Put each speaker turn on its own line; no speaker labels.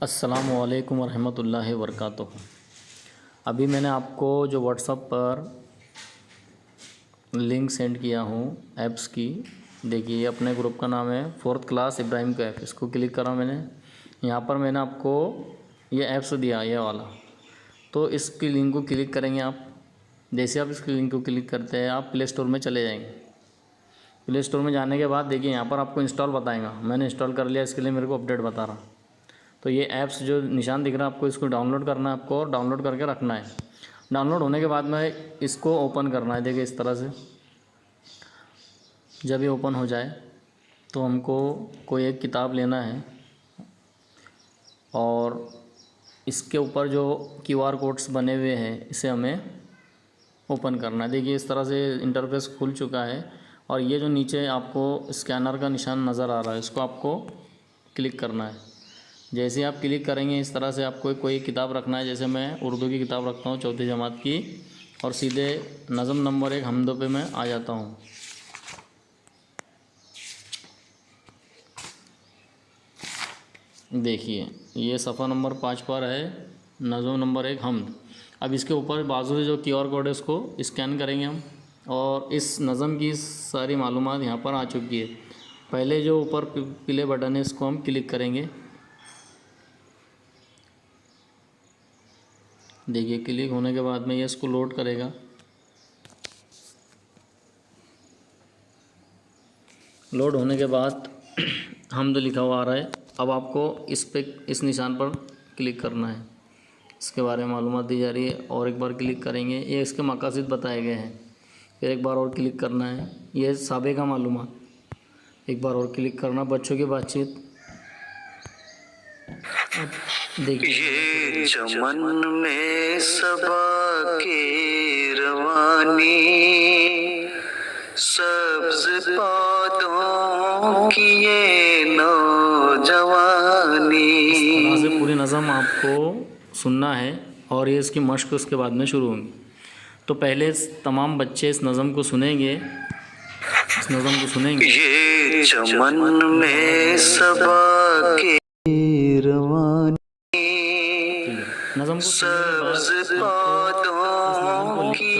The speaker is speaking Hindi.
अस्सलामुअलैकुम वरहमतुल्लाहि वबरकातुहू। अभी मैंने आपको जो व्हाट्सएप पर लिंक सेंड किया हूँ ऐप्स की, देखिए ये अपने ग्रुप का नाम है 4th क्लास इब्राहिम कैफ़। इसको क्लिक करा मैंने। यहाँ पर मैंने आपको ये ऐप्स दिया, ये वाला। तो इसकी लिंक को क्लिक करेंगे आप। जैसे आप इसकी लिंक को क्लिक करते हैं आप प्ले स्टोर में चले जाएंगे। प्ले स्टोर में जाने के बाद देखिए यहाँ पर आपको इंस्टॉल बताएगा। मैंने इंस्टॉल कर लिया, इसके लिए मेरे को अपडेट बता रहा। तो ये ऐप्स जो निशान दिख रहा है आपको, इसको डाउनलोड करना है आपको और डाउनलोड करके रखना है। डाउनलोड होने के बाद में इसको ओपन करना है। देखिए इस तरह से जब ये ओपन हो जाए तो हमको कोई एक किताब लेना है और इसके ऊपर जो QR कोड्स बने हुए हैं इसे हमें ओपन करना है। देखिए इस तरह से इंटरफेस खुल चुका है और ये जो नीचे आपको स्कैनर का निशान नज़र आ रहा है इसको आपको क्लिक करना है। जैसे आप क्लिक करेंगे इस तरह से आपको कोई किताब रखना है। जैसे मैं उर्दू की किताब रखता हूँ 4th जमात की, और सीधे नज़म नंबर 1 हमदों पे मैं आ जाता हूँ। देखिए ये सफ़ा नंबर 5 पर है, नज़म नंबर 1 हमद। अब इसके ऊपर बाजू से जो QR कोड है उसको स्कैन करेंगे हम, और इस नज़म की सारी मालूमात यहाँ पर आ चुकी है। पहले जो ऊपर पीले बटन है इसको हम क्लिक करेंगे। देखिए क्लिक होने के बाद में ये इसको लोड करेगा। लोड होने के बाद हमद लिखा हुआ आ रहा है। अब आपको इस निशान पर क्लिक करना है। इसके बारे में मालूमात दी जा रही है और एक बार क्लिक करेंगे, ये इसके मकासद बताए गए हैं। फिर एक बार और क्लिक करना है, ये साबिक़ा मालूमात। एक बार और क्लिक करना, बच्चों की बातचीत। देखिए
चमन में सबा की रवानी, सब्ज पौधों की ये नौजवानी।
इस तरह से पूरी नज़म आपको सुनना है और ये इसकी मश्क उसके बाद में शुरू होंगी। तो पहले तमाम बच्चे इस नज़म को सुनेंगे,
ये चमन में सबा की रवानी,
नज़म को
सब्ज पौधों की